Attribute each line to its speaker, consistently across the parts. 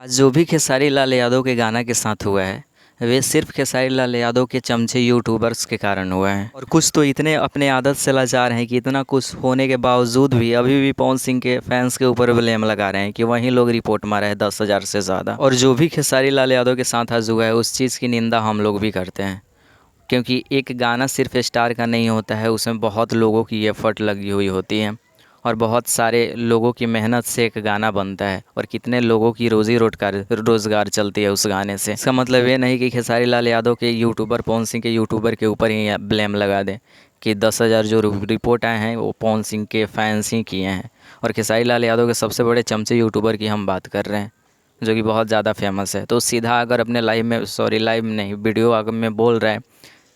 Speaker 1: आज जो भी खेसारी लाल यादव के गाना के साथ हुआ है वे सिर्फ खेसारी लाल यादव के चमचे यूट्यूबर्स के कारण हुआ है। और कुछ तो इतने अपने आदत से लाचार हैं कि इतना कुछ होने के बावजूद भी अभी भी पवन सिंह के फैंस के ऊपर ब्लेम लगा रहे हैं कि वहीं लोग रिपोर्ट मारा है 10,000 से ज़्यादा। और जो भी खेसारी लाल यादव के साथ आज हुआ है उस चीज़ की निंदा हम लोग भी करते हैं, क्योंकि एक गाना सिर्फ स्टार का नहीं होता है, उसमें बहुत लोगों की एफ़र्ट लगी हुई होती है और बहुत सारे लोगों की मेहनत से एक गाना बनता है और कितने लोगों की रोज़ी रोज़गार चलती है उस गाने से। इसका मतलब ये नहीं कि खेसारी लाल यादव के यूट्यूबर पवन सिंह के यूट्यूबर के ऊपर ही ब्लेम लगा दें कि 10,000 जो रिपोर्ट आए हैं वो पवन सिंह के फैंस ही किए हैं। और खेसारी लाल यादव के सबसे बड़े चमचे यूट्यूबर की हम बात कर रहे हैं जो कि बहुत ज़्यादा फेमस है, तो सीधा अगर अपने लाइव नहीं वीडियो अगर में बोल रहा है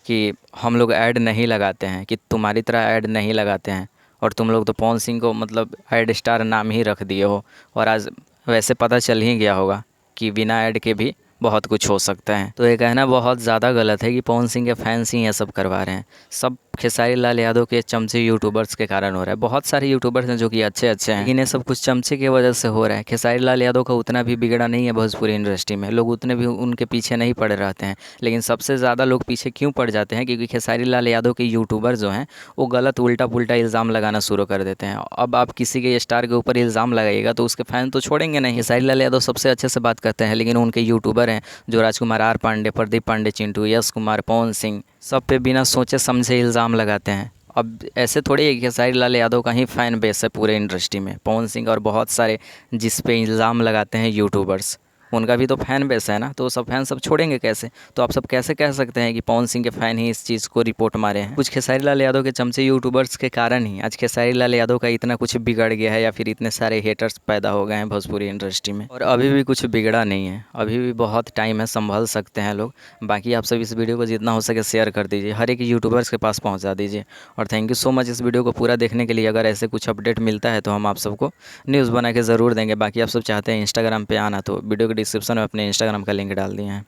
Speaker 1: कि हम लोग ऐड नहीं लगाते हैं, कि तुम्हारी तरह ऐड नहीं लगाते हैं और तुम लोग तो पवन सिंह को मतलब ऐड स्टार नाम ही रख दिए हो। और आज वैसे पता चल ही गया होगा कि बिना ऐड के भी बहुत कुछ हो सकता है। तो ये कहना बहुत ज़्यादा गलत है कि पवन सिंह के फैंस ही ये सब करवा रहे हैं। सब खेसारी लाल यादव के चमचे यूट्यूबर्स के कारण हो रहा है। बहुत सारे यूट्यूबर्स हैं जो कि अच्छे हैं, लेकिन ये सब कुछ चमचे की वजह से हो रहा है। खेसारी लाल यादव का उतना भी बिगड़ा नहीं है भोजपुरी इंडस्ट्री में, लोग उतने भी उनके पीछे नहीं पड़े रहते हैं। लेकिन सबसे ज़्यादा लोग पीछे क्यों पड़ जाते हैं, क्योंकि खेसारी लाल यादव के यूट्यूबर जो हैं वो गलत उल्टा पुल्टा इल्ज़ाम लगाना शुरू कर देते हैं। अब आप किसी के स्टार के ऊपर इल्ज़ाम लगाइएगा तो उसके फैन तो छोड़ेंगे नहीं। खेसारी लाल यादव सबसे अच्छे से बात करते हैं, लेकिन उनके यूट्यूबर हैं जो राजकुमार आर पांडे, प्रदीप पांडे, चिंटू, यश कुमार, पवन सिंह, सब पे बिना सोचे समझे इल्ज़ाम लगाते हैं। अब ऐसे थोड़ी है कि खेसारी लाल यादव का ही फ़ैन बेस है पूरे इंडस्ट्री में। पवन सिंह और बहुत सारे जिस पे इल्ज़ाम लगाते हैं यूट्यूबर्स, उनका भी तो फ़ैन बेस है ना, तो सब फैन सब छोड़ेंगे कैसे? तो आप सब कैसे कह सकते हैं कि पवन सिंह के फ़ैन ही इस चीज़ को रिपोर्ट मारे हैं? कुछ खेसारी लाल यादव के चमचे यूट्यूबर्स के कारण ही आज खेसारी लाल यादव का इतना कुछ बिगड़ गया है, या फिर इतने सारे हेटर्स पैदा हो गए हैं भोजपुरी इंडस्ट्री में। और अभी भी कुछ बिगड़ा नहीं है, अभी भी बहुत टाइम है, संभल सकते हैं लोग। बाकी आप सब इस वीडियो को जितना हो सके शेयर कर दीजिए, हर एक यूट्यूबर्स के पास पहुँचा दीजिए। और थैंक यू सो मच इस वीडियो को पूरा देखने के लिए। अगर ऐसे कुछ अपडेट मिलता है तो हम आप सबको न्यूज़ बना के ज़रूर देंगे। बाकी आप सब चाहते हैं इंस्टाग्राम पे आना, तो वीडियो के डिस्क्रिप्शन में अपने इंस्टाग्राम का लिंक डाल दिए हैं।